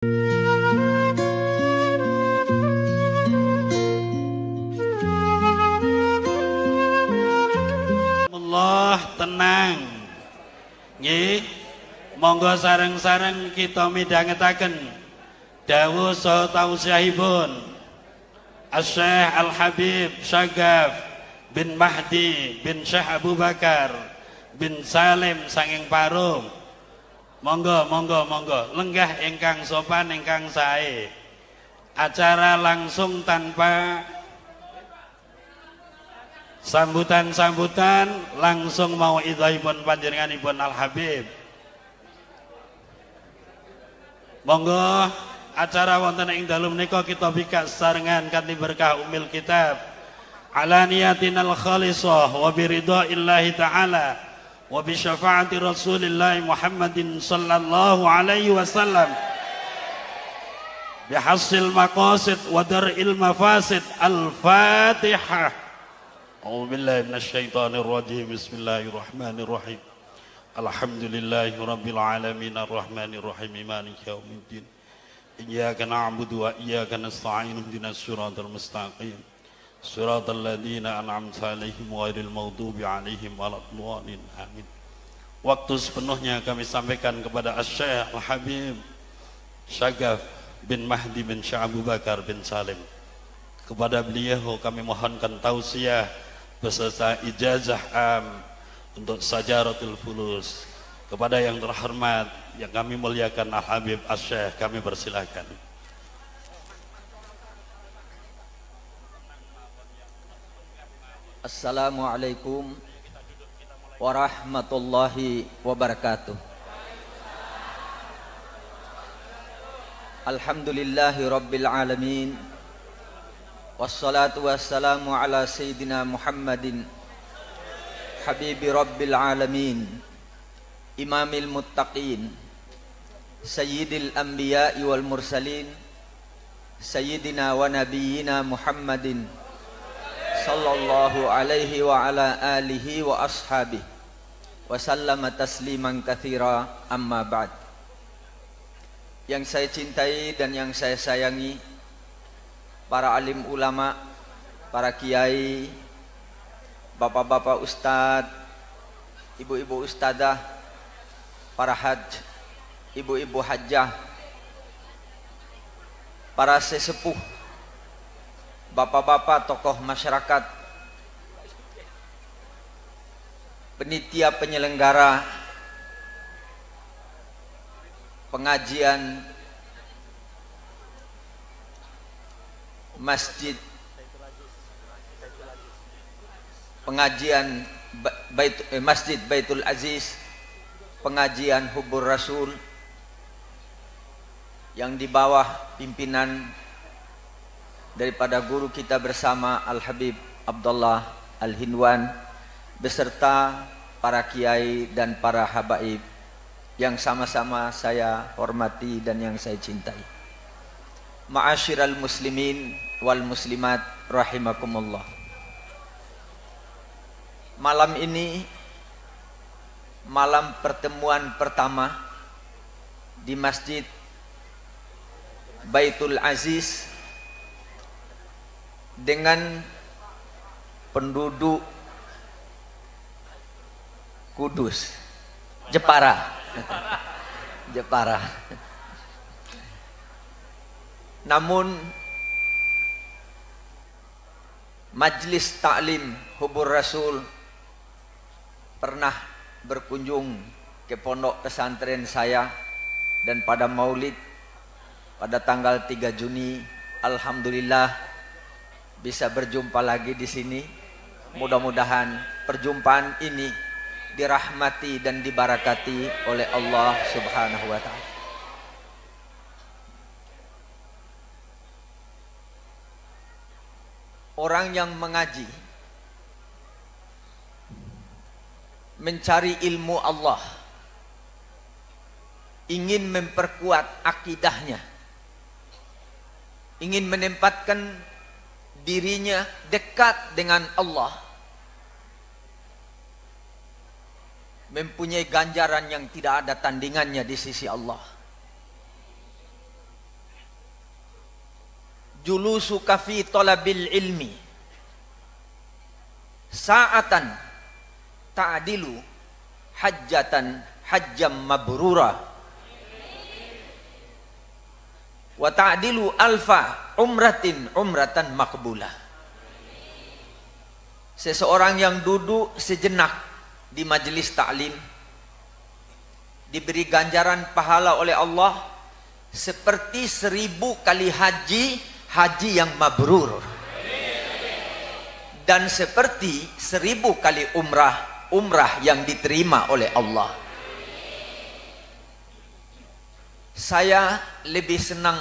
Allah tenang nggih, monggo sareng-sareng kita midhangetaken dawuh saha tausiahipun Asy-Syaikh Al-Habib Syagaf bin Mahdi bin Syekh Abu Bakar bin Salim sanging Parung. Monggo lenggah ingkang sopan ingkang sae. Acara langsung tanpa sambutan langsung mau idhaipun panjenenganipun Al-Habib. Monggo acara wonten ing dalu menika kita bikak sesarengan kanthi berkah umil kitab ala niyatinal khalisah wa biridhaillahi ta'ala wa bi syafaati Rasulillah Muhammadin sallallahu alaihi wasallam bihasil maqasid wa dar'il mafasid. Al-Fatihah. A'udzu billahi minasyaitonir rajim. Bismillahirrahmanirrahim. Alhamdulillahi rabbil alamin arrahmanir rahim maliki yaumiddin. Iyyaka na'budu wa iyyaka nasta'in ihdinas siratal mustaqim. Siratal ladzina an'amta 'alaihim ghairil maghdubi 'alaihim waladdallin. Amin. Waktu sepenuhnya kami sampaikan kepada Asy-Syaikh Al-Habib Syagaf bin Mahdi bin Syekh Abu Bakar bin Salim. Kepada beliau kami mohonkan tausiah beserta ijazah am untuk Sajaratul Fulus. Kepada yang terhormat yang kami muliakan Al-Habib Asy-Syaikh, kami persilakan. Assalamualaikum warahmatullahi wabarakatuh. Alhamdulillahi rabbil alamin. Wassalatu wassalamu ala sayyidina Muhammadin habibi rabbil alamin, imamil muttaqin, sayyidil anbiya'i wal mursalin, sayyidina wa nabiyyina Muhammadin sallallahu alaihi wa ala alihi wa ashabihi wa sallama tasliman katsira, amma ba'd. Yang saya cintai dan yang saya sayangi, para alim ulama, para kiai, bapak-bapak ustadz, ibu-ibu ustadzah, para hajj, ibu-ibu hajjah, para sesepuh, bapak-bapak tokoh masyarakat, penitia penyelenggara pengajian masjid, pengajian Masjid Baitul Aziz, pengajian Hubur Rasul yang di bawah pimpinan daripada guru kita bersama Al-Habib Abdullah Al-Hinwan beserta para kiai dan para habaib yang sama-sama saya hormati dan yang saya cintai. Ma'asyiral muslimin wal muslimat rahimakumullah. Malam ini malam pertemuan pertama di Masjid Baitul Aziz dengan penduduk Kudus, Jepara. Jepara. Namun Majlis Ta'lim Hubur Rasul pernah berkunjung ke pondok pesantren saya, dan pada Maulid pada tanggal 3 Juni alhamdulillah bisa berjumpa lagi di sini. Mudah-mudahan perjumpaan ini dirahmati dan dibarakati oleh Allah Subhanahu wa taala. Orang yang mengaji, mencari ilmu Allah, ingin memperkuat akidahnya, ingin menempatkan dirinya dekat dengan Allah, mempunyai ganjaran yang tidak ada tandingannya di sisi Allah. julusuka fi talabil ilmi sa'atan ta'dilu hajjatan hajjam mabrura wa ta'dilu alfa umratin umratan makbulah. Seseorang yang duduk sejenak di majelis ta'lim diberi ganjaran pahala oleh Allah seperti 1000 kali haji yang mabrur, dan seperti 1000 kali umrah yang diterima oleh Allah. Saya lebih senang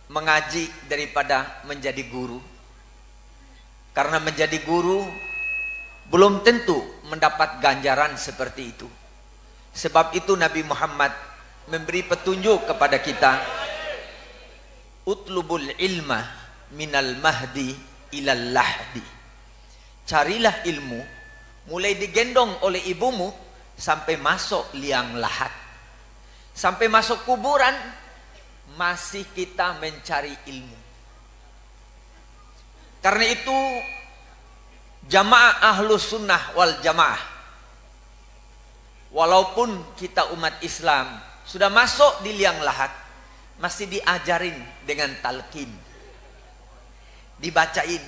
mengaji daripada menjadi guru, karena menjadi guru belum tentu mendapat ganjaran seperti itu. Sebab itu Nabi Muhammad memberi petunjuk kepada kita, utlubul ilma minal mahdi ilal lahdi. Carilah ilmu mulai digendong oleh ibumu sampai masuk liang lahat. Sampai masuk kuburan masih kita mencari ilmu. Karena itu jamaah ahlus sunnah wal jamaah, walaupun kita umat Islam sudah masuk di liang lahat, masih diajarin dengan talqin, dibacain,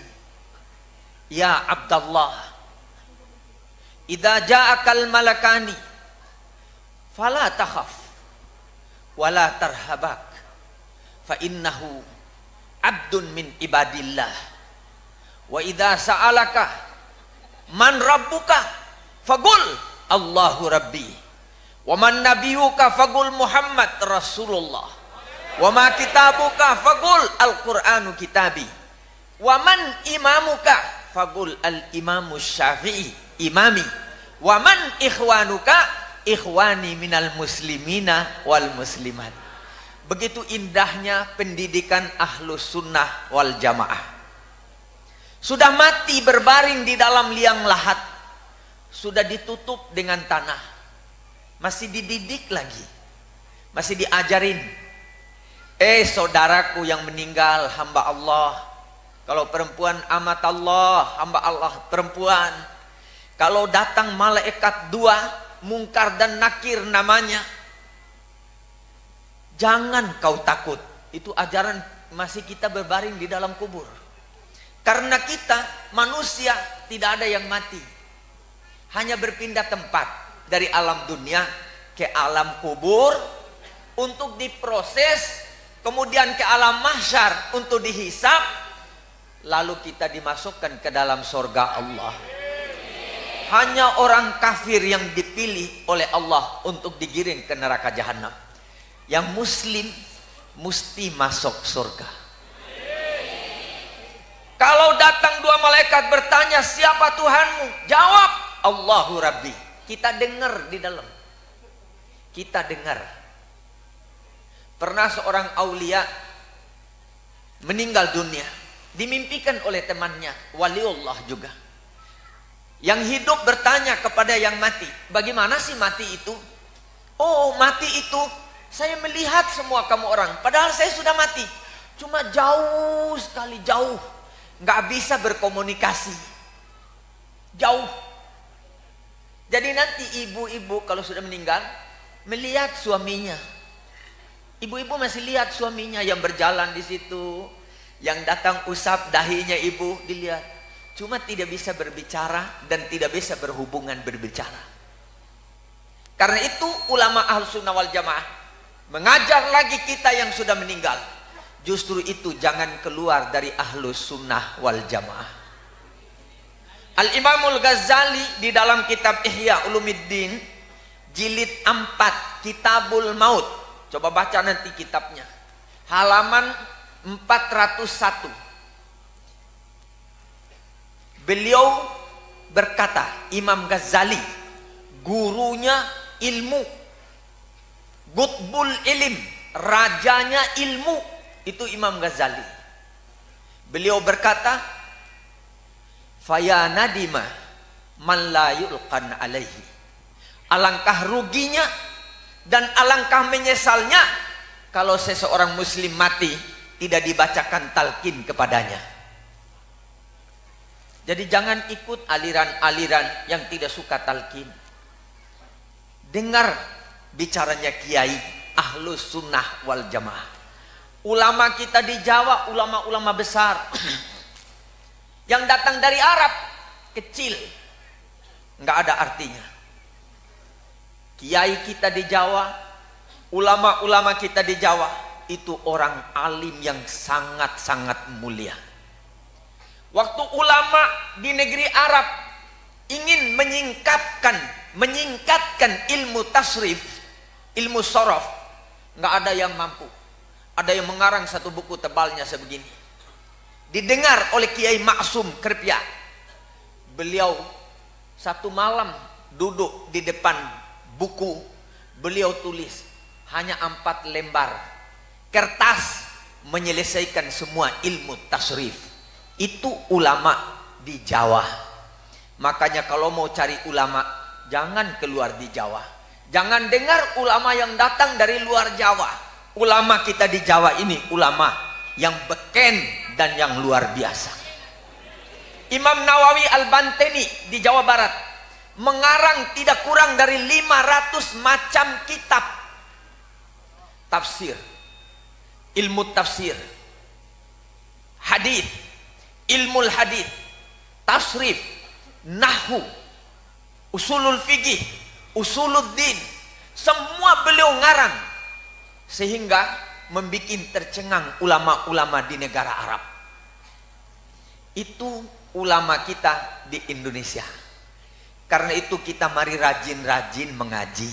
ya Abdallah, idza ja'akal malakani fala takhaf wala tarhabak fa innahu abdun min ibadillah wa idza sa'alaka man rabbuka faqul Allahu rabbi wa man nabiyuka faqul Muhammad rasulullah wa ma kitabuka faqul al-Qur'anu kitabi wa man imamuka faqul al-imamu syafi'i imami wa man ikhwanuka ikhwani minal muslimina wal muslimat. Begitu indahnya pendidikan ahlus sunnah wal jamaah. Sudah mati berbaring di dalam liang lahat, sudah ditutup dengan tanah, masih dididik lagi, masih diajarin. Saudaraku yang meninggal, hamba Allah. Kalau perempuan amat Allah, hamba Allah perempuan. Kalau datang malaikat dua, Mungkar dan Nakir namanya, jangan kau takut. Itu ajaran masih kita berbaring di dalam kubur. Karena kita manusia tidak ada yang mati, hanya berpindah tempat dari alam dunia ke alam kubur untuk diproses, kemudian ke alam mahsyar untuk dihisab, lalu kita dimasukkan ke dalam surga Allah. Hanya orang kafir yang dipilih oleh Allah untuk digiring ke neraka jahanam. Yang muslim mesti masuk surga. Kalau datang dua malaikat bertanya, siapa Tuhanmu? Jawab, Allahu Rabbi. Kita dengar di dalam. Kita dengar. Pernah seorang aulia meninggal dunia, dimimpikan oleh temannya, waliullah juga. Yang hidup bertanya kepada yang mati, bagaimana sih mati itu? Oh, mati itu saya melihat semua kamu orang, padahal saya sudah mati, cuma jauh sekali, jauh, nggak bisa berkomunikasi, jauh. Jadi nanti ibu-ibu kalau sudah meninggal melihat suaminya, ibu-ibu masih lihat suaminya yang berjalan di situ, yang datang usap dahinya ibu dilihat. Cuma tidak bisa berbicara dan tidak bisa berhubungan berbicara. Karena itu ulama Ahlussunnah wal Jamaah mengajar lagi kita yang sudah meninggal, justru itu jangan keluar dari Ahlussunnah wal Jamaah. Al-Imamul Ghazali di dalam kitab Ihya Ulumuddin jilid 4 Kitabul Maut, coba baca nanti kitabnya, halaman 401. Beliau berkata, Imam Ghazali, gurunya ilmu, Qutbul Ilim, rajanya ilmu, itu Imam Ghazali. Beliau berkata, faya nadima man la yulqan alaihi. Alangkah ruginya dan alangkah menyesalnya kalau seseorang muslim mati tidak dibacakan talqin kepadanya. Jadi jangan ikut aliran-aliran yang tidak suka talqin. Dengar bicaranya kiai Ahlus Sunnah wal Jamaah. Ulama kita di Jawa, ulama-ulama besar yang datang dari Arab, kecil, nggak ada artinya. Kiai kita di Jawa, ulama-ulama kita di Jawa, itu orang alim yang sangat-sangat mulia. Waktu ulama di negeri Arab ingin menyingkatkan ilmu tasrif, ilmu sorof, nggak ada yang mampu. Ada yang mengarang satu buku tebalnya sebegini. Didengar oleh Kiai Maksum Kripya. Beliau satu malam duduk di depan buku, beliau tulis hanya 4 lembar kertas menyelesaikan semua ilmu tasrif. Itu ulama di Jawa. Makanya kalau mau cari ulama, jangan keluar di Jawa. Jangan dengar ulama yang datang dari luar Jawa. Ulama kita di Jawa ini ulama yang beken dan yang luar biasa. Imam Nawawi Al-Banteni di Jawa Barat mengarang tidak kurang dari 500 macam kitab tafsir, ilmu tafsir, hadis, ilmu hadis, tasrif, nahwu, usulul fikih, usuluddin, semua beliau ngarang. Sehingga membuat tercengang ulama-ulama di negara Arab. Itu ulama kita di Indonesia. Karena itu kita mari rajin-rajin mengaji.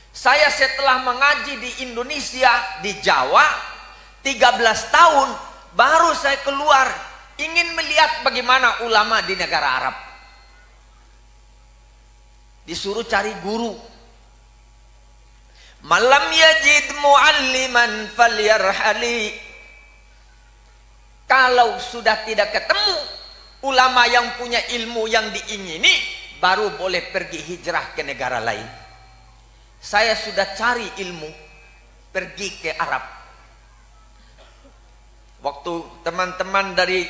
Saya setelah mengaji di Indonesia, di Jawa 13 tahun, baru saya keluar ingin melihat bagaimana ulama di negara Arab. Disuruh cari guru. Malam yajid mualliman falyarhali. Kalau sudah tidak ketemu ulama yang punya ilmu yang diingini, baru boleh pergi hijrah ke negara lain. Saya sudah cari ilmu, pergi ke Arab. Waktu teman-teman dari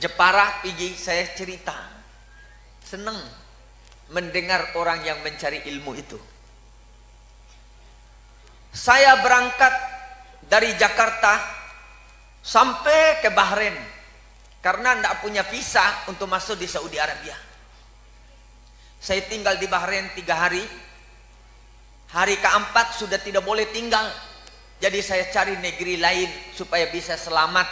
Jepara pergi, saya cerita, senang mendengar orang yang mencari ilmu itu. Saya berangkat dari Jakarta sampai ke Bahrain karena tidak punya visa untuk masuk di Saudi Arabia. Saya tinggal di Bahrain 3 hari. Hari keempat sudah tidak boleh tinggal. Jadi saya cari negeri lain supaya bisa selamat.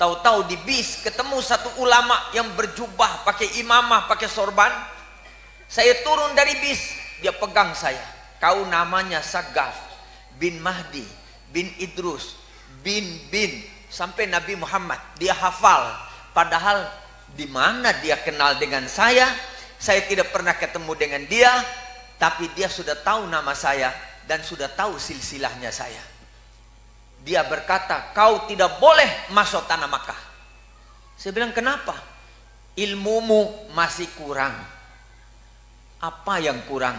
Tahu-tahu di bis ketemu satu ulama yang berjubah, pakai imamah, pakai sorban. Saya turun dari bis, dia pegang saya. Kau namanya Sagaf bin Mahdi bin Idrus bin sampai Nabi Muhammad dia hafal, padahal di mana dia kenal dengan saya tidak pernah ketemu dengan dia, tapi dia sudah tahu nama saya dan sudah tahu silsilahnya saya. Dia berkata, kau tidak boleh masuk tanah Makkah. Saya bilang, kenapa? Ilmumu masih kurang. Apa yang kurang?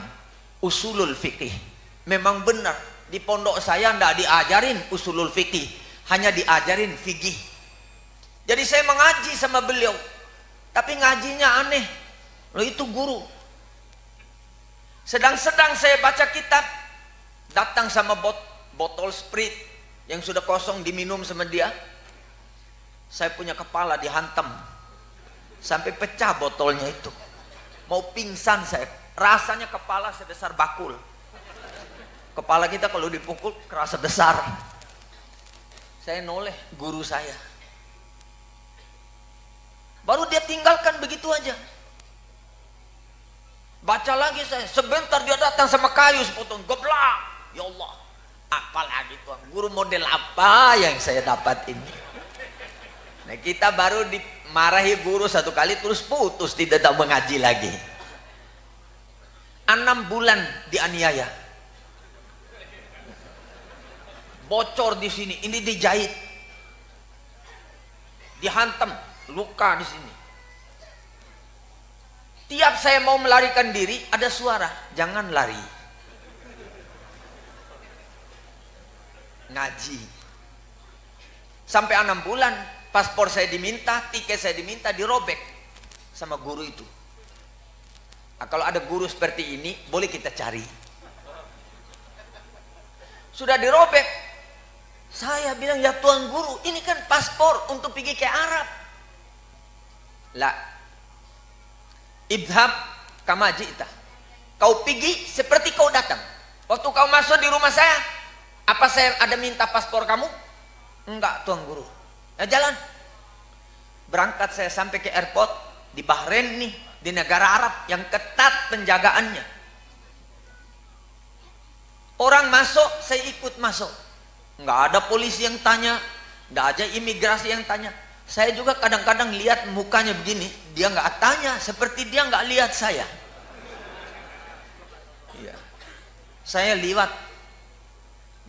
Usulul fikih. Memang benar, di pondok saya tidak diajarin usulul fikih, hanya diajarin fikih. Jadi saya mengaji sama beliau, tapi ngajinya aneh. Loh, itu guru. Sedang-sedang saya baca kitab, datang sama botol Sprite yang sudah kosong diminum sama dia. Saya punya kepala dihantam sampai pecah botolnya itu. Mau pingsan saya. Rasanya kepala sebesar bakul. Kepala kita kalau dipukul kerasa besar. Saya noleh guru saya. Baru dia tinggalkan begitu aja. Baca lagi saya. Sebentar dia datang sama kayu sepotong. Goblok. Ya Allah. Apalagi tuan. Guru model apa yang saya dapat ini? Nah, kita baru dimarahi guru 1 kali terus putus, tidak tahu mengaji lagi. 6 bulan dianiaya. Bocor di sini, ini dijahit. Dihantam, luka di sini. Tiap saya mau melarikan diri, ada suara, jangan lari. Ngaji. Sampai 6 bulan, paspor saya diminta, tiket saya diminta, dirobek sama guru itu. Nah, kalau ada guru seperti ini, boleh kita cari. Sudah dirobek. Saya bilang, ya Tuan Guru, ini kan paspor untuk pergi ke Arab. La. Idhab kama ji'ta. Kau pergi seperti kau datang. Waktu kau masuk di rumah saya, apa saya ada minta paspor kamu? Enggak, Tuan Guru. Ya jalan. Berangkat saya sampai ke airport di Bahrain nih, di negara Arab yang ketat penjagaannya. Orang masuk, saya ikut masuk. Enggak ada polisi yang tanya, enggak ada imigrasi yang tanya. Saya juga kadang-kadang lihat mukanya begini, dia enggak tanya, seperti dia enggak lihat saya. Iya. Saya lihat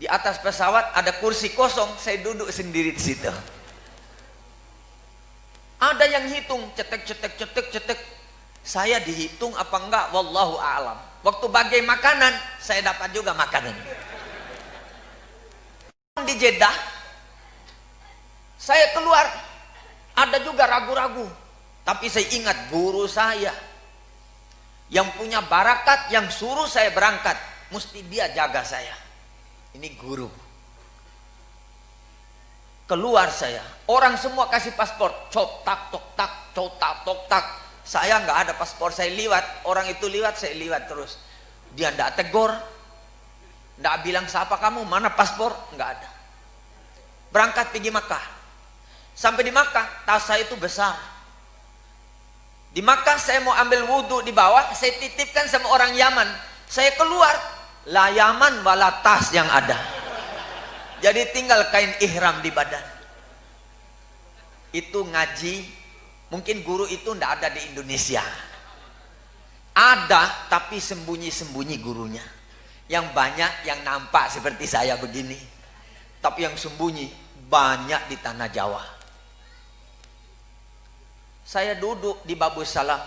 di atas pesawat ada kursi kosong, saya duduk sendiri di situ. Ada yang hitung, cetek. Saya dihitung apa enggak, wallahu a'lam. Waktu bagi makanan, saya dapat juga makanan. Di Jeddah, saya keluar, ada juga ragu-ragu. Tapi saya ingat guru saya yang punya barakat, yang suruh saya berangkat, mesti dia jaga saya. Ini guru. Keluar saya, orang semua kasih paspor, cok tak tok tak. Saya nggak ada paspor, saya liwat. Orang itu liwat, saya liwat terus. Dia nggak tegur, nggak bilang siapa kamu, mana paspor, nggak ada. Berangkat pergi Makkah. Sampai di Makkah, tas saya itu besar. Di Makkah saya mau ambil wudhu di bawah, saya titipkan sama orang Yaman. Saya keluar, la Yaman wala tas yang ada. Jadi tinggal kain ihram di badan. Itu ngaji, mungkin guru itu ndak ada di Indonesia. Ada, tapi sembunyi-sembunyi gurunya. Yang banyak yang nampak seperti saya begini. Tapi yang sembunyi banyak di tanah Jawa. Saya duduk di Babus Salam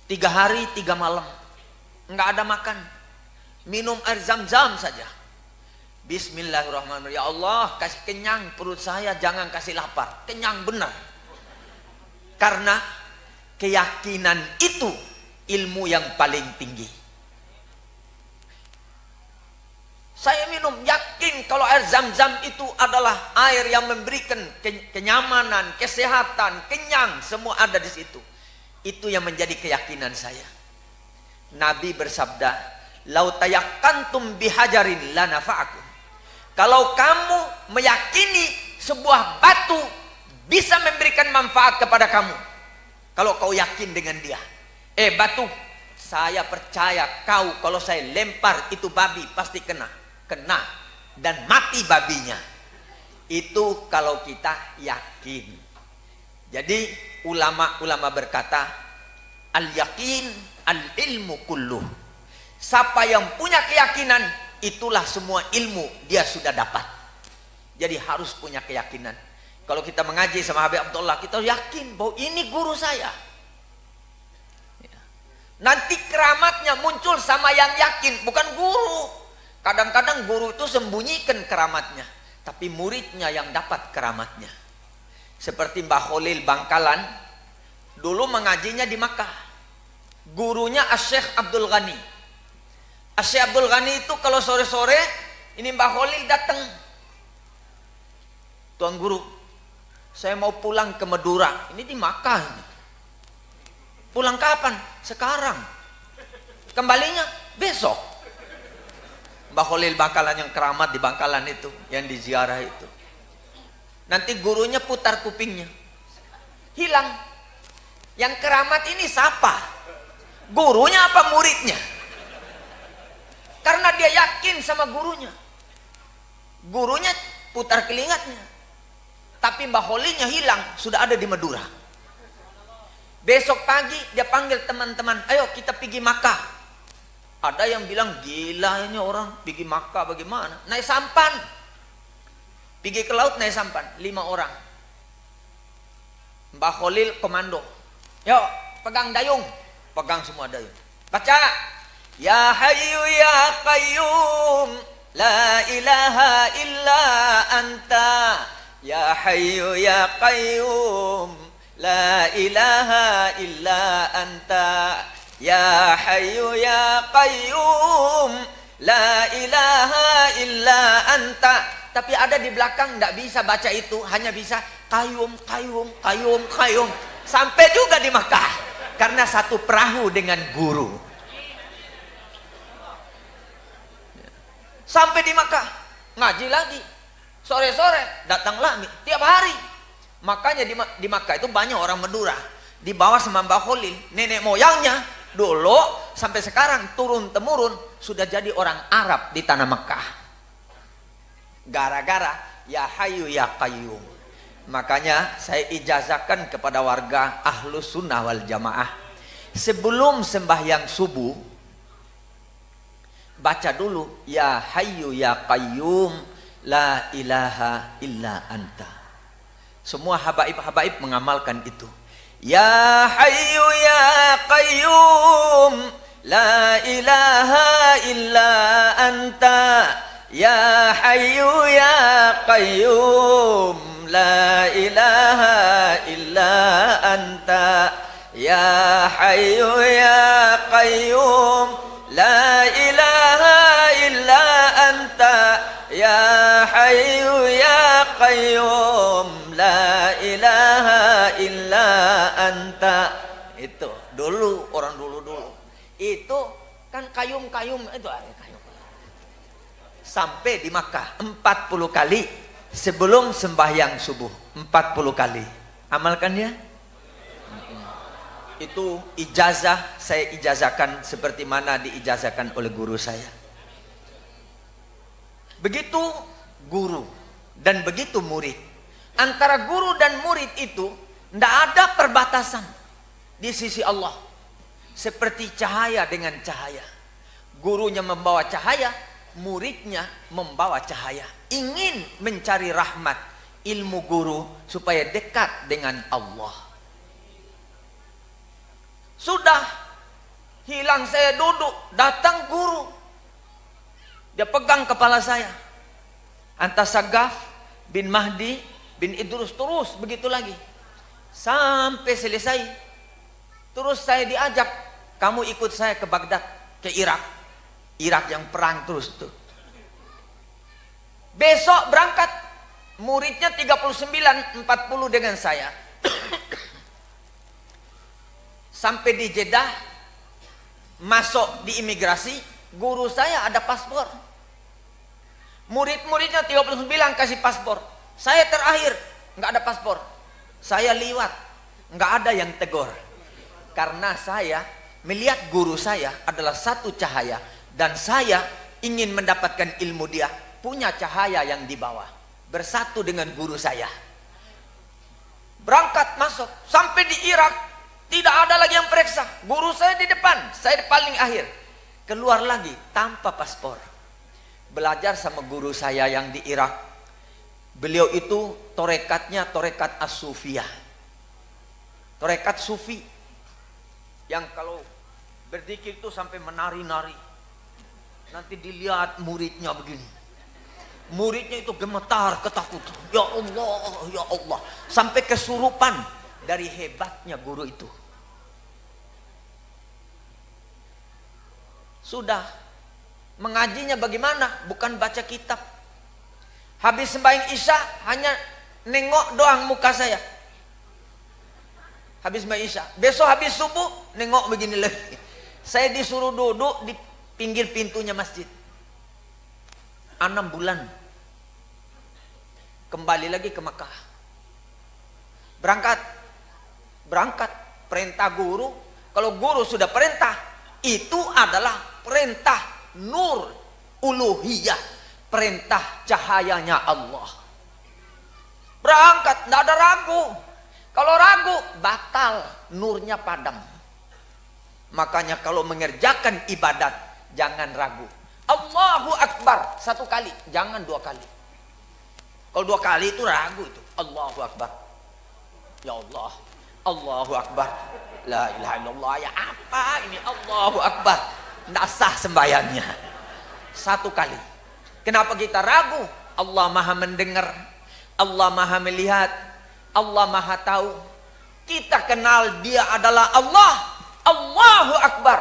3 hari 3 malam, nggak ada makan, minum air zam-zam saja. Bismillahirrahmanirrahim. Ya Allah, kasih kenyang perut saya, jangan kasih lapar. Kenyang benar. Karena keyakinan itu ilmu yang paling tinggi. Saya minum, yakin kalau air zam-zam itu adalah air yang memberikan kenyamanan, kesehatan, kenyang, semua ada di situ. Itu yang menjadi keyakinan saya. Nabi bersabda, "Lau tayakkantum bihajarin la nafa'akum." Kalau kamu meyakini sebuah batu bisa memberikan manfaat kepada kamu, kalau kau yakin dengan dia, batu, saya percaya kau kalau saya lempar itu babi pasti kena dan mati babinya. Itu kalau kita yakin. Jadi ulama-ulama berkata, al-yakin al-ilmu kulluh. Siapa yang punya keyakinan, itulah semua ilmu dia sudah dapat. Jadi harus punya keyakinan. Kalau kita mengaji sama Habib Abdullah, kita yakin bahwa ini guru saya. Nanti keramatnya muncul sama yang yakin, bukan guru. Kadang-kadang guru itu sembunyikan keramatnya, tapi muridnya yang dapat keramatnya. Seperti Mbah Khalil Bangkalan, dulu mengajinya di Makkah. Gurunya Asy-Syaikh Abdul Ghani. Asy-Syaikh Abdul Ghani itu kalau sore-sore, ini Mbah Khalil datang. Tuan Guru, saya mau pulang ke Madura. Ini di Makkah ini. Pulang kapan? Sekarang. Kembalinya besok. Mbah Khalil Bangkalan yang keramat di Bangkalan itu, yang di ziarah itu. Nanti gurunya putar kupingnya. Hilang. Yang keramat ini siapa? Gurunya apa muridnya? Karena dia yakin sama gurunya. Gurunya putar kelingatnya. Tapi Mbah Khalilnya hilang, sudah ada di Madura. Besok pagi dia panggil teman-teman, ayo kita pergi Makkah. Ada yang bilang, gila ini orang pergi Makkah bagaimana? Naik sampan. Pergi ke laut naik sampan, 5 orang. Mbah Khalil komando. Yuk, pegang dayung. Pegang semua dayung. Baca. Ya Hayyu ya Qayyum, la ilaha illa anta, Ya Hayyu Ya Qayyum, la ilaha illa anta. Ya Hayyu Ya Qayyum, la ilaha illa anta. Tapi ada di belakang tidak bisa baca itu, hanya bisa Qayyum, Qayyum, Qayyum, Qayyum. Sampai juga di Makkah, karena satu perahu dengan guru. Sampai di Makkah, ngaji lagi. Sore-sore datanglah tiap hari. Makanya di Makkah itu banyak orang Madura. Di bawah sama Mbah Khalil, nenek moyangnya dulu sampai sekarang turun temurun sudah jadi orang Arab di tanah Makkah. Gara-gara Ya Hayyu Ya Qayyum. Makanya saya ijazahkan kepada warga Ahlus Sunnah wal Jamaah, sebelum sembahyang subuh baca dulu Ya Hayyu Ya Qayyum, la ilaha illa anta. Semua habaib-habaib mengamalkan itu. Ya Hayyu Ya Qayyum, la ilaha illa anta. Ya Hayyu Ya Qayyum, la ilaha illa anta. Ya Hayyu Ya Qayyum, la ilaha illa anta. Ya Hayyu Ya Qayyum, la ilaha illa anta. Itu dulu, orang dulu. Itu kan kayum-kayum itu ada kayum. Sampai di Makkah 40 kali sebelum sembahyang subuh, 40 kali. Amalkan ya. Itu ijazah, saya ijazahkan seperti mana diijazahkan oleh guru saya. Begitu guru dan begitu murid. Antara guru dan murid itu tidak ada perbatasan di sisi Allah. Seperti cahaya dengan cahaya. Gurunya membawa cahaya, muridnya membawa cahaya. Ingin mencari rahmat ilmu guru supaya dekat dengan Allah. Sudah hilang saya duduk, datang guru. Dia pegang kepala saya. Antasagaf bin Mahdi bin Idrus, terus begitu lagi. Sampai selesai. Terus saya diajak, kamu ikut saya ke Baghdad, ke Irak. Irak yang perang terus tuh. Besok berangkat. Muridnya 39, 40 dengan saya. Sampai di Jeddah, masuk di imigrasi, guru saya ada paspor. Murid-muridnya 39 kasih paspor. Saya terakhir, nggak ada paspor. Saya liwat, nggak ada yang tegur. Karena saya melihat guru saya adalah satu cahaya. Dan saya ingin mendapatkan ilmu dia. Punya cahaya yang di bawah. Bersatu dengan guru saya. Berangkat masuk. Sampai di Irak, tidak ada lagi yang periksa. Guru saya di depan, saya paling akhir. Keluar lagi tanpa paspor. Belajar sama guru saya yang di Irak. Beliau itu torekatnya torekat as-sufiyah. Torekat sufi. Yang kalau berzikir itu sampai menari-nari. Nanti dilihat muridnya begini. Muridnya itu gemetar ketakutan. Ya Allah, ya Allah. Sampai kesurupan dari hebatnya guru itu. Sudah. Mengajinya bagaimana? Bukan baca kitab. Habis sembahyang Isya hanya nengok doang muka saya. Habis sembahyang Isya. Besok habis subuh nengok begini lagi. Saya disuruh duduk di pinggir pintunya masjid. 6 bulan. Kembali lagi ke Makkah. Berangkat. Perintah guru. Kalau guru sudah perintah, itu adalah perintah nur uluhiyah, perintah cahayanya Allah. Berangkat, tidak ada ragu. Kalau ragu, batal, nurnya padam. Makanya kalau mengerjakan ibadat, jangan ragu. Allahu Akbar, 1 kali, jangan 2 kali. Kalau 2 kali itu ragu itu. Allahu Akbar. Ya Allah, Allahu Akbar. La ilaha illallah, ya apa ini Allahu Akbar. Tidak sah sembahyangnya. 1 kali. Kenapa kita ragu? Allah maha mendengar. Allah maha melihat, Allah maha tahu. Kita kenal dia adalah Allah. Allahu Akbar.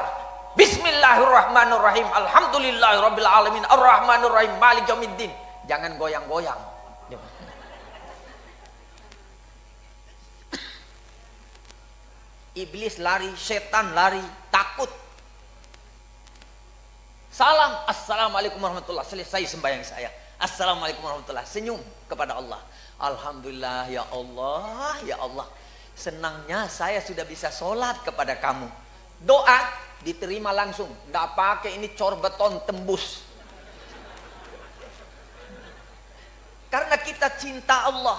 Bismillahirrahmanirrahim. Alhamdulillahirabbil alamin. Arrahmanirrahim. Maliki yaumiddin. Jangan goyang-goyang. Iblis lari, setan lari, takut. Salam, assalamualaikum warahmatullah. Selesai sembahyang saya. Assalamualaikum warahmatullah. Senyum kepada Allah. Alhamdulillah ya Allah, ya Allah. Senangnya saya sudah bisa sholat kepada kamu. Doa diterima langsung. Nggak pakai ini cor beton tembus. Karena kita cinta Allah.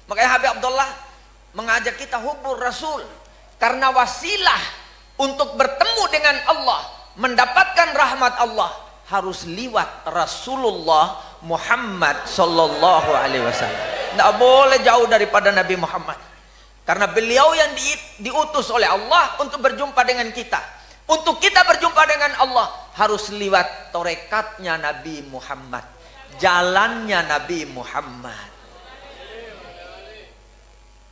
Makanya Habib Abdullah mengajak kita hubur Rasul. Karena wasilah untuk bertemu dengan Allah, mendapatkan rahmat Allah, harus liwat Rasulullah Muhammad sallallahu alaihi wasallam. Tidak boleh jauh daripada Nabi Muhammad. Karena beliau yang diutus oleh Allah untuk berjumpa dengan kita. Untuk kita berjumpa dengan Allah, harus liwat torekatnya Nabi Muhammad, jalannya Nabi Muhammad.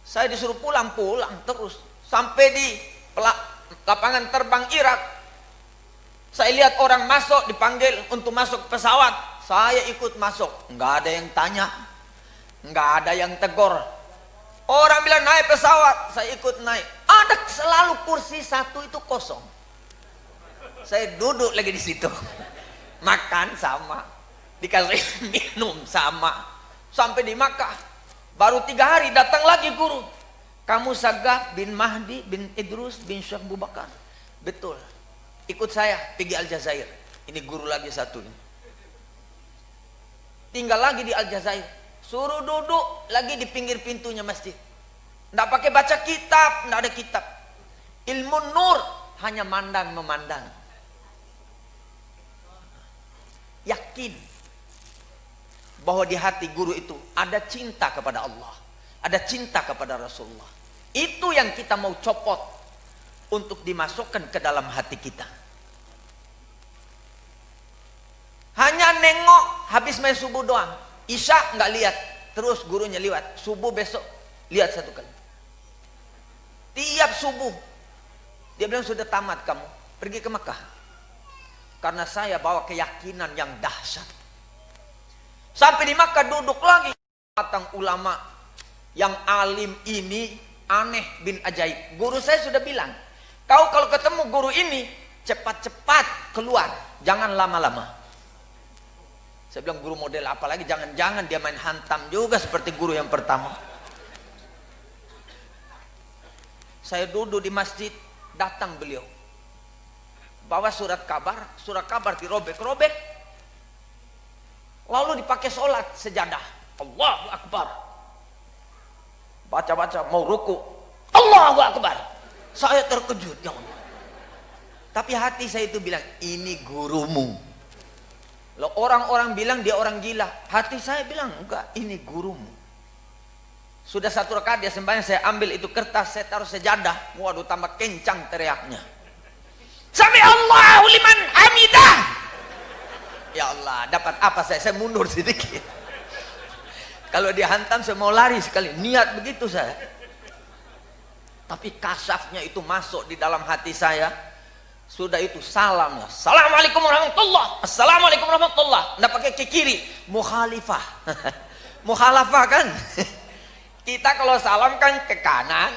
Saya disuruh pulang terus. Sampai di lapangan terbang Irak, saya lihat orang masuk, dipanggil untuk masuk pesawat. Saya ikut masuk. Nggak ada yang tanya, nggak ada yang tegur. Orang bilang naik pesawat, saya ikut naik. Ada selalu kursi satu itu kosong. Saya duduk lagi di situ. Makan sama, dikasih minum sama. Sampai di Makkah, baru 3 hari datang lagi guru. Kamu Sagaf bin Mahdi bin Idrus bin Syekh Abu Bakar. Betul. Ikut saya pergi Aljazair. Ini guru lagi satu ini. Tinggal lagi di Aljazair. Suruh duduk lagi di pinggir pintunya masjid. Nggak pakai baca kitab, nggak ada kitab. Ilmu nur, hanya mandang memandang. Yakin bahwa di hati guru itu ada cinta kepada Allah, ada cinta kepada Rasulullah. Itu yang kita mau copot untuk dimasukkan ke dalam hati kita. Hanya nengok habis main subuh doang. Isya nggak lihat, terus gurunya liwat. Subuh besok lihat 1 kali. Tiap subuh dia bilang sudah tamat kamu, pergi ke Mekah. Karena saya bawa keyakinan yang dahsyat. Sampai di Mekah duduk lagi. Datang ulama yang alim ini, aneh bin ajaib. Guru saya sudah bilang, kau kalau ketemu guru ini cepat-cepat keluar, jangan lama-lama. Saya bilang guru model apa lagi, jangan-jangan dia main hantam juga seperti guru yang pertama. Saya duduk di masjid, datang beliau bawa surat kabar dirobek-robek, lalu dipakai sholat sejadah. Allahu Akbar. Baca-baca mau ruku, Allahu Akbar. Saya terkejut, ya Allah. Tapi hati saya itu bilang, ini gurumu. Loh, orang-orang bilang dia orang gila. Hati saya bilang, enggak, ini gurumu. Sudah 1 rakaat dia sembahyang, saya ambil itu kertas, saya taruh sejadah. Waduh, tambah kencang teriaknya. Sami Allahu liman hamidah. Ya Allah, dapat apa saya? Saya mundur sedikit. Kalau dihantam saya mau lari sekali, niat begitu saya. Tapi kasafnya itu masuk di dalam hati saya. Sudah itu salamnya, Assalamualaikum warahmatullah, Assalamualaikum warahmatullah. Nggak pakai ke kiri, mukhalifah. Mukhalafah kan. Kita kalau salam kan ke kanan,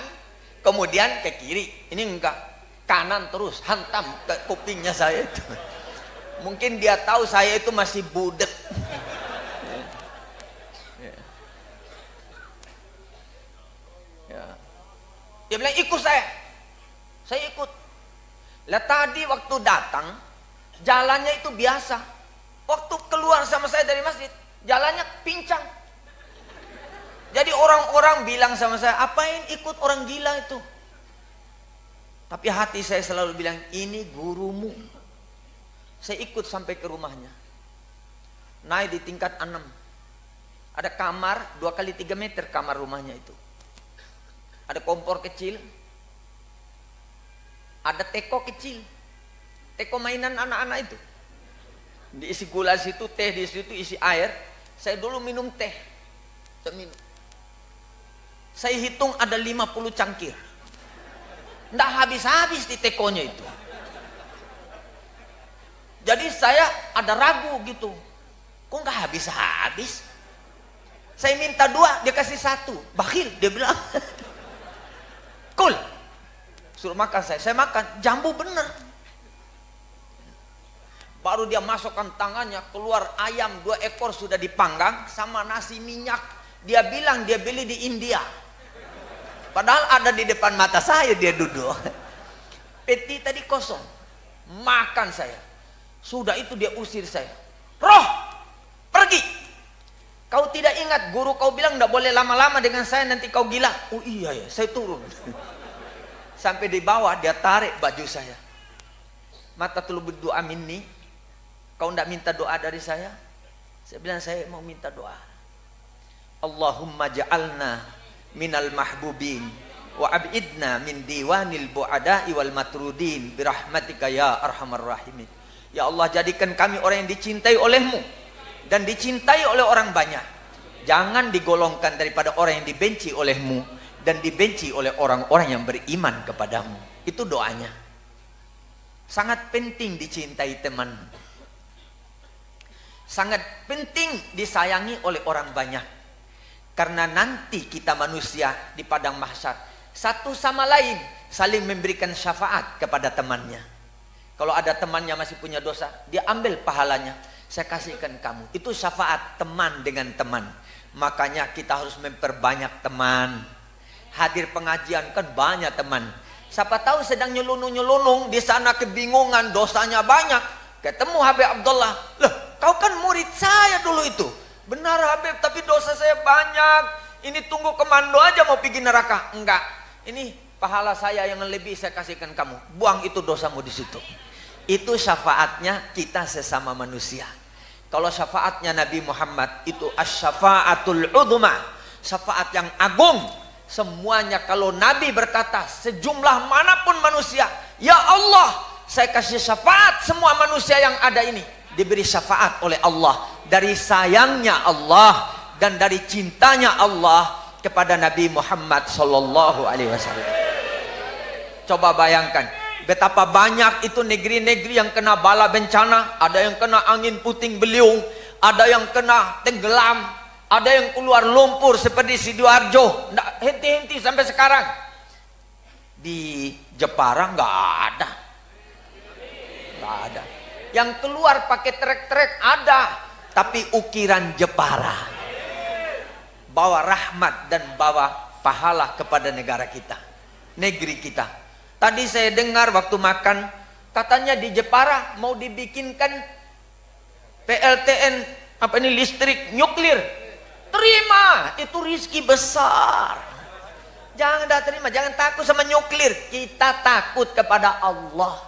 kemudian ke kiri. Ini enggak, kanan terus, hantam ke kupingnya saya itu. Mungkin dia tahu saya itu masih budek. Dia bilang ikut saya ikut. Lah tadi waktu datang jalannya itu biasa, waktu keluar sama saya dari masjid jalannya pincang. Jadi orang-orang bilang sama saya, apain ikut orang gila itu? Tapi hati saya selalu bilang, ini gurumu. Saya ikut sampai ke rumahnya, naik di tingkat 6. Ada kamar 2 kali 3 meter kamar rumahnya itu. Ada kompor kecil, ada teko kecil, teko mainan anak-anak itu. Diisi gula situ, teh di situ, isi air. Saya dulu minum teh. Saya hitung ada 50 cangkir. Nggak habis-habis di tekonya itu. Jadi saya ada ragu gitu. Kok nggak habis-habis? Saya minta 2, dia kasih 1. Bakhil, dia bilang. Cool. Suruh makan saya makan. Jambu bener. Baru dia masukkan tangannya, keluar ayam 2 ekor sudah dipanggang sama nasi minyak. Dia bilang dia beli di India. Padahal ada di depan mata saya dia duduk. Peti tadi kosong. Makan saya. Sudah itu dia usir saya. Roh, pergi. Kau tidak ingat guru kau bilang tidak boleh lama-lama dengan saya, nanti kau gila. Oh iya ya, saya turun. Sampai di bawah dia tarik baju saya. Mata tulu berdoa minni. Kau tidak minta doa dari saya? Saya bilang saya mau minta doa. Allahumma ja'alna minal mahbubin wa abidna min diwanil bu'ada'i wal matrudin birahmatika ya arhamar rahimin. Ya Allah, jadikan kami orang yang dicintai olehmu dan dicintai oleh orang banyak. Jangan digolongkan daripada orang yang dibenci olehmu dan dibenci oleh orang-orang yang beriman kepadamu. Itu doanya. Sangat penting dicintai teman. Sangat penting disayangi oleh orang banyak. Karena nanti kita manusia di padang mahsyar satu sama lain saling memberikan syafaat kepada temannya. Kalau ada temannya masih punya dosa, dia ambil pahalanya, saya kasihkan kamu. Itu syafaat teman dengan teman. Makanya kita harus memperbanyak teman. Hadir pengajian kan banyak teman. Siapa tahu sedang nyelunung-nyelunung di sana kebingungan, dosanya banyak. Ketemu Habib Abdullah, loh kau kan murid saya dulu itu. Benar Habib, tapi dosa saya banyak. Ini tunggu komando aja mau pergi neraka. Enggak, ini pahala saya yang lebih saya kasihkan kamu. Buang itu dosamu di situ. Itu syafaatnya kita sesama manusia. Kalau syafaatnya Nabi Muhammad itu asy-syafaatul uzma, syafaat yang agung. Semuanya kalau Nabi berkata sejumlah manapun manusia, ya Allah, saya kasih syafaat semua manusia yang ada ini, diberi syafaat oleh Allah dari sayangnya Allah dan dari cintanya Allah kepada Nabi Muhammad sallallahu alaihi wasallam. Coba bayangkan betapa banyak itu negeri-negeri yang kena bala bencana, ada yang kena angin puting beliung, ada yang kena tenggelam, ada yang keluar lumpur seperti Sidoarjo, enggak henti-henti sampai sekarang. Di Jepara nggak ada. Nggak ada. Yang keluar pakai trek-trek ada, tapi ukiran Jepara. Bawa rahmat dan bawa pahala kepada negara kita, negeri kita. Tadi saya dengar waktu makan, katanya di Jepara mau dibikinkan PLTN, apa ini, listrik nuklir. Terima, itu rizki besar. Jangan dah terima, jangan takut sama nuklir. Kita takut kepada Allah.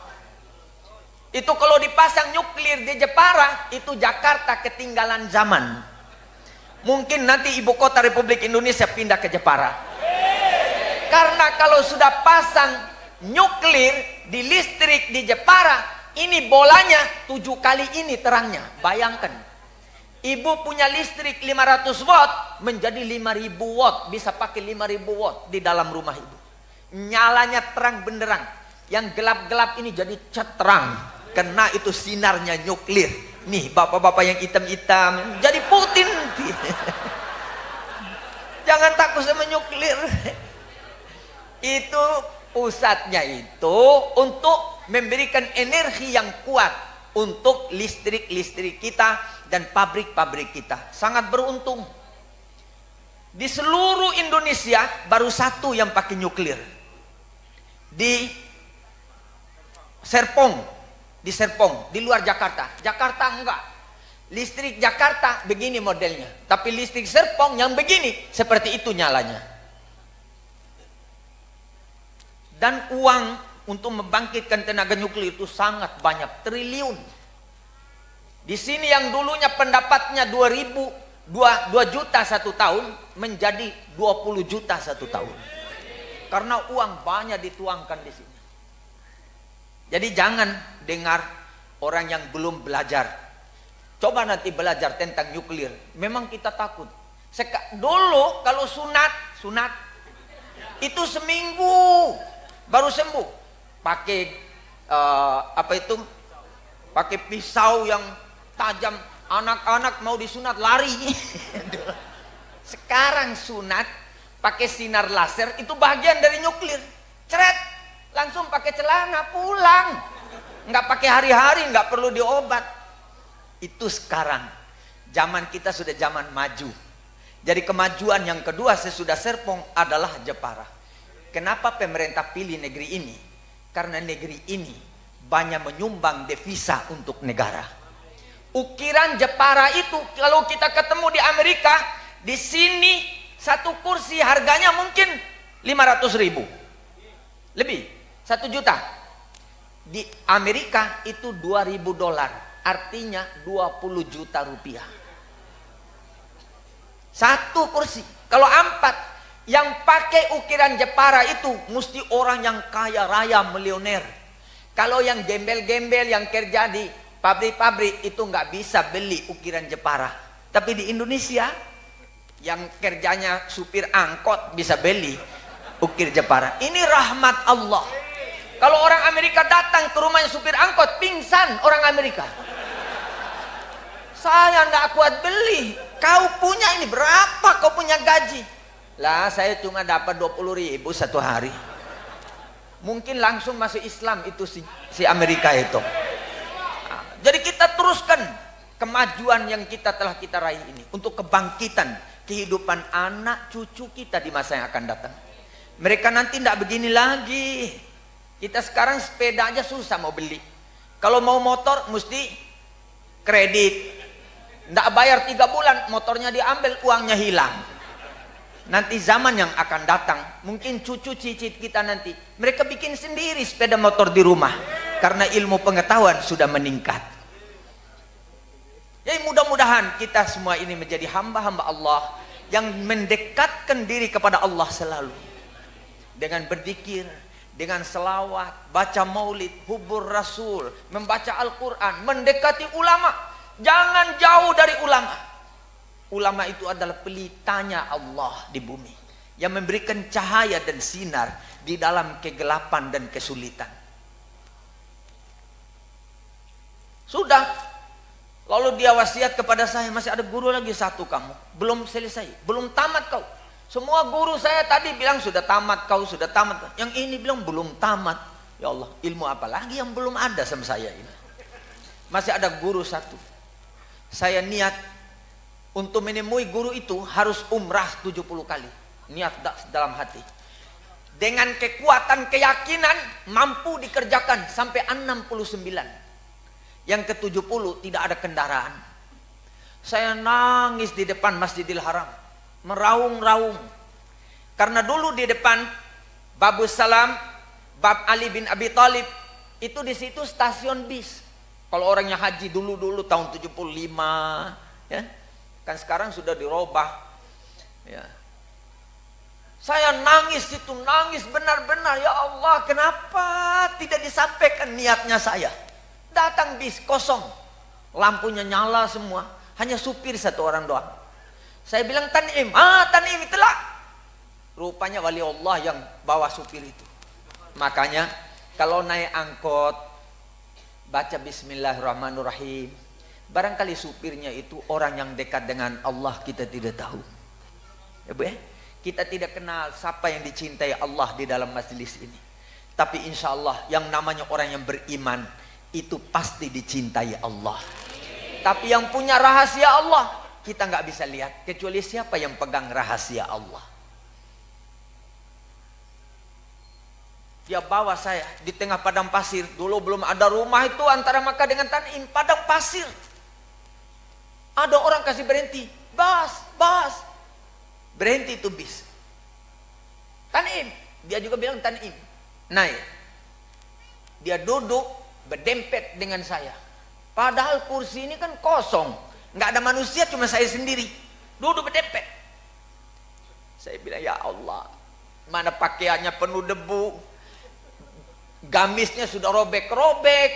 Itu kalau dipasang nuklir di Jepara, itu Jakarta ketinggalan zaman. Mungkin nanti ibu kota Republik Indonesia pindah ke Jepara. Karena kalau sudah pasang nuklir di listrik di Jepara, ini bolanya 7 kali ini terangnya. Bayangkan, ibu punya listrik 500 watt menjadi 5.000 watt, bisa pakai 5.000 watt di dalam rumah ibu. Nyalanya terang benderang. Yang gelap-gelap ini jadi terang, karena itu sinarnya nuklir. Nih bapak-bapak yang hitam-hitam jadi putih nanti. Jangan takut sama nuklir. Itu pusatnya itu untuk memberikan energi yang kuat untuk listrik-listrik kita dan pabrik-pabrik kita. Sangat beruntung. Di seluruh Indonesia baru 1 yang pakai nuklir. Di Serpong, di luar Jakarta. Jakarta enggak. Listrik Jakarta begini modelnya, tapi listrik Serpong yang begini, seperti itu nyalanya. Dan uang untuk membangkitkan tenaga nuklir itu sangat banyak, triliun. Di sini yang dulunya pendapatnya 2 juta 1 tahun menjadi 20 juta 1 tahun. Karena uang banyak dituangkan di sini. Jadi jangan dengar orang yang belum belajar. Coba nanti belajar tentang nuklir. Memang kita takut. Dulu kalau sunat itu seminggu baru sembuh. Pakai apa itu? Pakai pisau yang tajam. Anak-anak mau disunat lari. Sekarang sunat pakai sinar laser itu bagian dari nuklir. Ceret, langsung pakai celana pulang. Nggak pakai hari-hari, nggak perlu diobat. Itu sekarang. Zaman kita sudah zaman maju. Jadi kemajuan yang kedua sesudah Serpong adalah Jepara. Kenapa pemerintah pilih negeri ini? Karena negeri ini banyak menyumbang devisa untuk negara. Ukiran Jepara itu kalau kita ketemu di Amerika, di sini satu kursi harganya mungkin 500.000. Lebih, 1 juta. Di Amerika itu $2.000, artinya 20 juta rupiah. Satu kursi. Kalau 4 yang pakai ukiran Jepara itu mesti orang yang kaya raya milioner. Kalau yang gembel-gembel yang kerja di pabrik-pabrik itu nggak bisa beli ukiran Jepara. Tapi di Indonesia yang kerjanya supir angkot bisa beli ukir Jepara. Ini rahmat Allah. Kalau orang Amerika datang ke rumahnya supir angkot, pingsan orang Amerika. Saya nggak kuat beli. Kau punya ini berapa? Kau punya gaji? Lah saya cuma dapat 20.000 satu hari. Mungkin langsung masuk Islam itu si Amerika itu. Nah, jadi kita teruskan kemajuan yang kita telah kita raih ini untuk kebangkitan kehidupan anak cucu kita di masa yang akan datang. Mereka nanti tidak begini lagi. Kita sekarang sepeda aja susah mau beli. Kalau mau motor mesti kredit. Tidak bayar 3 bulan, motornya diambil, uangnya hilang. Nanti zaman yang akan datang, mungkin cucu cicit kita nanti, mereka bikin sendiri sepeda motor di rumah. Karena ilmu pengetahuan sudah meningkat. Jadi mudah-mudahan kita semua ini menjadi hamba-hamba Allah yang mendekatkan diri kepada Allah selalu. Dengan berzikir, dengan selawat, baca maulid, hubur rasul, membaca Al-Quran, mendekati ulama. Jangan jauh dari ulama. Ulama itu adalah pelitanya Allah di bumi, yang memberikan cahaya dan sinar di dalam kegelapan dan kesulitan. Sudah. Lalu dia wasiat kepada saya, masih ada guru lagi satu kamu, belum selesai, belum tamat kau. Semua guru saya tadi bilang sudah tamat kau, sudah tamat. Yang ini bilang belum tamat. Ya Allah, ilmu apa lagi yang belum ada sama saya ini? Masih ada guru satu. Saya niat untuk menemui guru itu harus umrah 70 kali. Niat dalam hati. Dengan kekuatan keyakinan mampu dikerjakan sampai 69. Yang ke-70 tidak ada kendaraan. Saya nangis di depan Masjidil Haram, meraung-raung. Karena dulu di depan Babus Salam, Bab Ali bin Abi Thalib, itu di situ stasiun bis. Kalau orangnya haji dulu tahun 75, ya. Kan sekarang sudah dirubah. Ya. Saya nangis itu, nangis benar-benar. Ya Allah, kenapa tidak disampaikan niatnya saya? Datang bis kosong, lampunya nyala semua, hanya supir satu orang doang. Saya bilang Tanim, Tanim itulah. Rupanya wali Allah yang bawa supir itu. Makanya kalau naik angkot, baca Bismillahirrahmanirrahim. Barangkali supirnya itu orang yang dekat dengan Allah, kita tidak tahu. Ya Bu ya? Kita tidak kenal siapa yang dicintai Allah di dalam majelis ini. Tapi insya Allah yang namanya orang yang beriman itu pasti dicintai Allah. Tapi yang punya rahasia Allah kita nggak bisa lihat kecuali siapa yang pegang rahasia Allah. Dia bawa saya di tengah padang pasir. Dulu belum ada rumah itu antara Makkah dengan Tanim, padang pasir. Ada orang kasih berhenti, bas, berhenti itu bis. Tanim, dia juga bilang Tanim, naik. Dia duduk berdempet dengan saya. Padahal kursi ini kan kosong, nggak ada manusia, cuma saya sendiri. Duduk berdempet. Saya bilang ya Allah, mana pakaiannya penuh debu, gamisnya sudah robek-robek,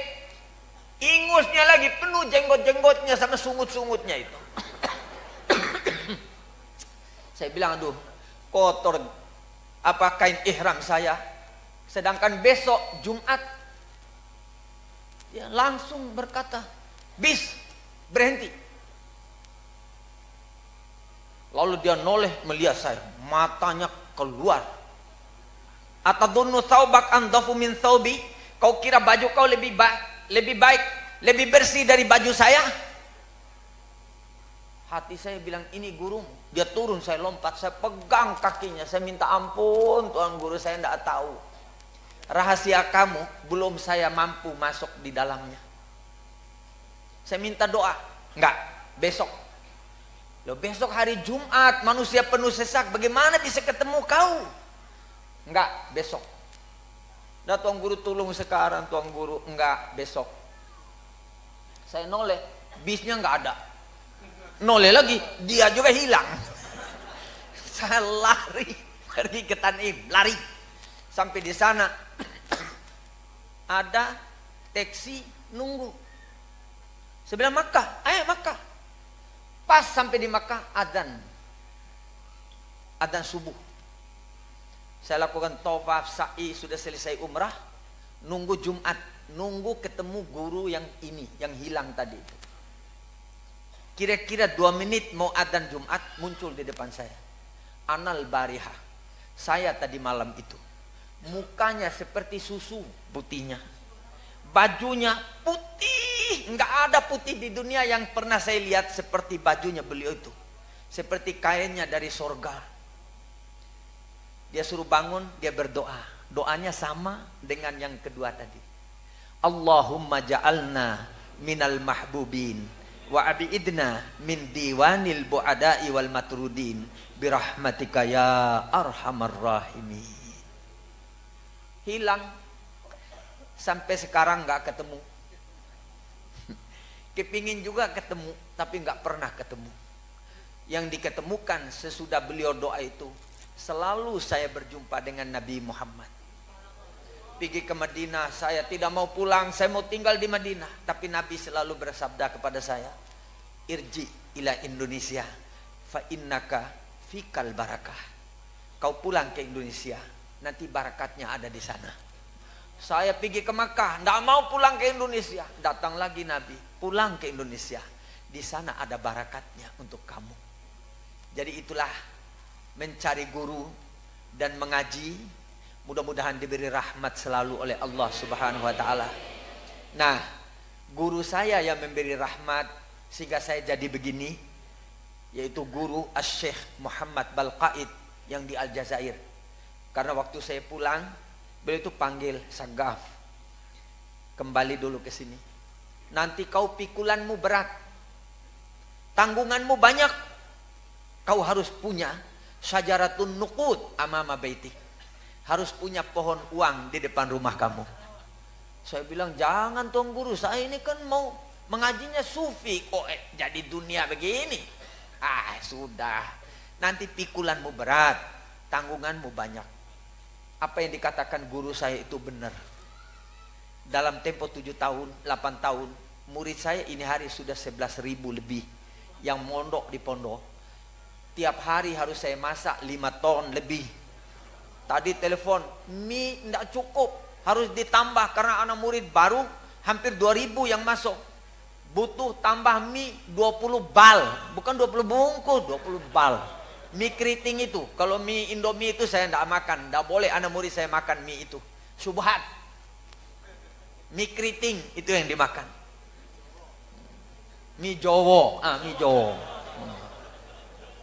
ingusnya lagi penuh jenggot-jenggotnya sama sungut-sungutnya itu. Saya bilang, aduh, kotor apa kain ihram saya. Sedangkan besok Jumat, dia langsung berkata, bis, berhenti. Lalu dia noleh melihat saya, matanya keluar. Atadunnu thawbak andafu min thawbi? Kau kira baju kau lebih baik, lebih bersih dari baju saya? Hati saya bilang, ini gurumu. Dia turun, saya lompat, saya pegang kakinya, saya minta ampun, Tuan Guru, saya tidak tahu. Rahasia kamu belum saya mampu masuk di dalamnya. Saya minta doa. Enggak, besok. Loh, besok hari Jumat, manusia penuh sesak, bagaimana bisa ketemu kau? Enggak, besok. Nah, Tuan Guru tolong sekarang, Tuan Guru. Enggak, besok. Saya noleh, bisnya enggak ada. Noleh lagi, dia juga hilang. Saya lari, pergi ke Tanim, lari. Sampai di sana, ada taksi nunggu. Saya bilang, Makkah, ayo Makkah. Pas sampai di Makkah, adzan subuh. Saya lakukan tawaf, sa'i, sudah selesai umrah. Nunggu Jumat, nunggu ketemu guru yang ini, yang hilang tadi itu. Kira-kira 2 menit mau adzan Jumat, muncul di depan saya. Anal barihah, saya tadi malam itu. Mukanya seperti susu putihnya. Bajunya putih, nggak ada putih di dunia yang pernah saya lihat seperti bajunya beliau itu. Seperti kainnya dari sorga. Dia suruh bangun, dia berdoa. Doanya sama dengan yang kedua tadi. Allahumma ja'alna minal mahbubin wa abiidna min diwanil bu'ada'i wal matrudin birahmatika ya arhamar rahimin. Hilang. Sampai sekarang nggak ketemu. Kepingin juga ketemu, tapi nggak pernah ketemu. Yang diketemukan sesudah beliau doa itu, selalu saya berjumpa dengan Nabi Muhammad. Pergi ke Madinah, saya tidak mau pulang, saya mau tinggal di Madinah. Tapi Nabi selalu bersabda kepada saya, irji ila Indonesia, fa innaka fikal barakah. Kau pulang ke Indonesia, nanti barakatnya ada di sana. Saya pergi ke Makkah, tidak mau pulang ke Indonesia. Datang lagi Nabi, pulang ke Indonesia. Di sana ada barakatnya untuk kamu. Jadi itulah mencari guru dan mengaji. Mudah-mudahan diberi rahmat selalu oleh Allah Subhanahu wa taala. Nah, guru saya yang memberi rahmat sehingga saya jadi begini, yaitu guru Asy-Syaikh Muhammad Balqaid yang di Aljazair. Karena waktu saya pulang, beliau itu panggil, Sagaf, kembali dulu ke sini. Nanti kau pikulanmu berat, tanggunganmu banyak, kau harus punya syajaratun nuqud amama baitik. Harus punya pohon uang di depan rumah kamu. Saya bilang, jangan Tuan Guru, saya ini kan mau mengajinya sufi. Kok jadi dunia begini? Sudah. Nanti pikulanmu berat, tanggunganmu banyak. Apa yang dikatakan guru saya itu benar. Dalam tempo 7 tahun, 8 tahun, murid saya ini hari sudah 11.000 lebih yang mondok di pondok. Tiap hari harus saya masak 5 ton lebih. Tadi telepon, mie tidak cukup, harus ditambah karena anak murid baru hampir 2.000 yang masuk. Butuh tambah mie 20 bal, bukan 20 bungkus, 20 bal. Mie keriting itu, kalau mie Indomie itu saya tidak makan, tidak boleh anak murid saya makan mie itu. Syubhat. Mie keriting itu yang dimakan. Mie Jowo, mie Jowo.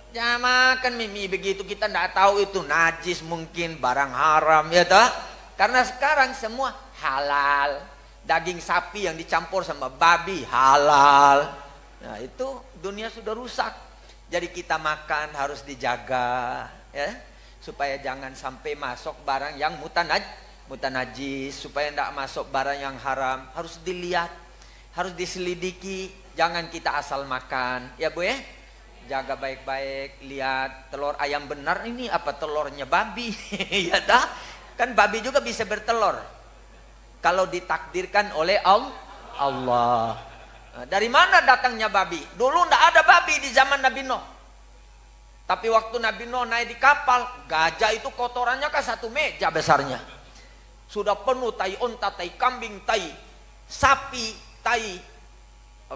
Jangan makan mie begitu, kita tidak tahu itu najis, mungkin barang haram, ya tak? Karena sekarang semua halal. Daging sapi yang dicampur sama babi halal. Nah, itu dunia sudah rusak. Jadi kita makan harus dijaga, ya, supaya jangan sampai masuk barang yang mutanajis, supaya tidak masuk barang yang haram. Harus dilihat, harus diselidiki. Jangan kita asal makan, ya Bu ya. Jaga baik-baik, lihat telur ayam benar ini apa telurnya babi. Ya dah, kan babi juga bisa bertelur kalau ditakdirkan oleh Allah. Nah, dari mana datangnya babi? Dulu tidak ada babi di zaman Nabi Nuh. Tapi waktu Nabi Nuh naik di kapal, gajah itu kotorannya kan 1 meja besarnya. Sudah penuh tai onta, tai kambing, tai sapi, tai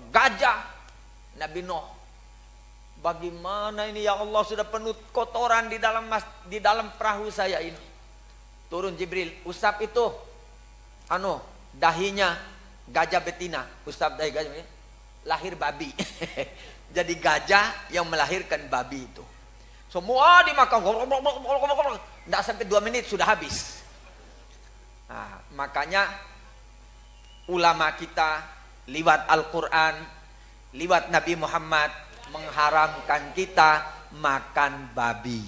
gajah. Nabi Nuh, bagaimana ini ya Allah, sudah penuh kotoran di dalam perahu saya ini. Turun Jibril, usap itu dahinya gajah betina, usap dahi gajah betina, lahir babi. Jadi gajah yang melahirkan babi itu. Semua dimakan, tidak sampai 2 menit sudah habis. Nah, makanya ulama kita lewat Al-Quran, lewat Nabi Muhammad mengharamkan kita makan babi.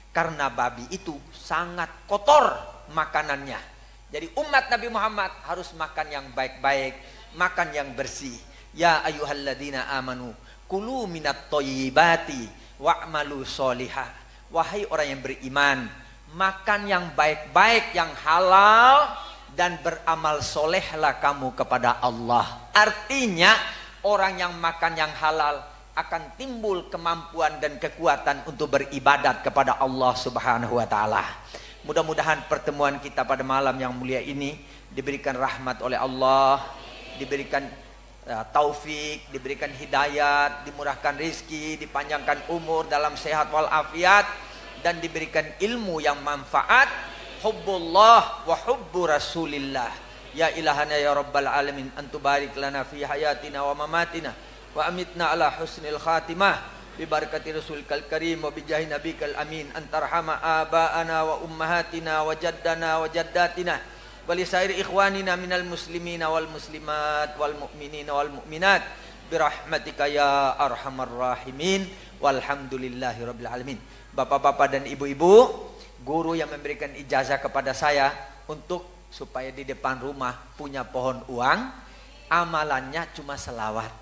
Karena babi itu sangat kotor makanannya. Jadi umat Nabi Muhammad harus makan yang baik-baik, makan yang bersih. Ya ayyuhalladzina amanu kulu minat thayyibati wa'malu sholihah. Wahai orang yang beriman, makan yang baik-baik, yang halal, dan beramal solehlah kamu kepada Allah. Artinya orang yang makan yang halal akan timbul kemampuan dan kekuatan untuk beribadat kepada Allah Subhanahu wa Ta'ala. Mudah-mudahan pertemuan kita pada malam yang mulia ini diberikan rahmat oleh Allah, diberikan taufik, diberikan hidayat, dimurahkan rizki, dipanjangkan umur dalam sehat walafiat, dan diberikan ilmu yang manfaat. Hubbullah wa hubbu rasulillah. Ya ilahana ya rabbal alamin, antu barik lana fi hayatina wa mamatina wa amitna ala husnil khatimah bi barakati rasulkal karim wa bi jahi nabikal amin, antarhama abaana wa ummahatina wa jaddana wa jaddatina wa li sairi ikhwanina minal muslimina wal muslimat wal mu'minina wal mu'minat bi rahmatika ya arhamar rahimin walhamdulillahi rabbil alamin. Bapak-bapak dan ibu-ibu, guru yang memberikan ijazah kepada saya untuk supaya di depan rumah punya pohon uang, amalannya cuma selawat.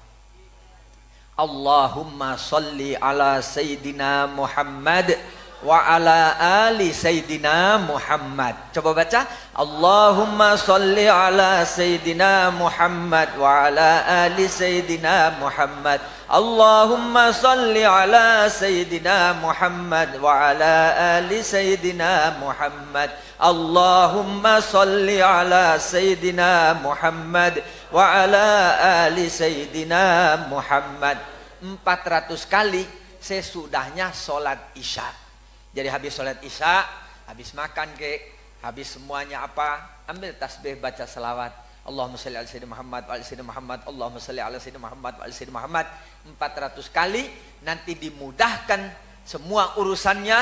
Allahumma sholli ala Sayyidina Muhammad wa ala ali Sayyidina Muhammad. Coba baca. Allahumma sholli ala Sayyidina Muhammad wa ala ali Sayyidina Muhammad. Allahumma sholli ala Sayyidina Muhammad wa ala ali Sayyidina Muhammad. Allahumma sholli ala Sayyidina Muhammad wa ala ali Sayyidina Muhammad. 400 kali sesudahnya sholat isya. Jadi habis sholat isya, habis makan habis semuanya apa, ambil tasbih, baca selawat. Allahumma sholli ala Sayyidina Muhammad wa ala Sayyidina Muhammad. Allahumma sholli ala Sayyidina Muhammad wa ala Sayyidina Muhammad. 400 kali, nanti dimudahkan semua urusannya,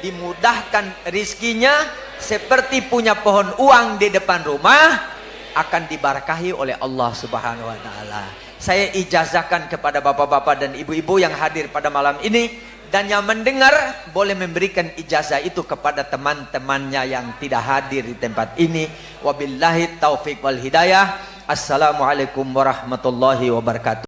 dimudahkan rizkinya, seperti punya pohon uang di depan rumah, akan diberkahi oleh Allah Subhanahu wa Ta'ala. Saya ijazahkan kepada bapak-bapak dan ibu-ibu yang hadir pada malam ini, dan yang mendengar boleh memberikan ijazah itu kepada teman-temannya yang tidak hadir di tempat ini. Wabillahi taufiq wal hidayah. Assalamualaikum warahmatullahi wabarakatuh.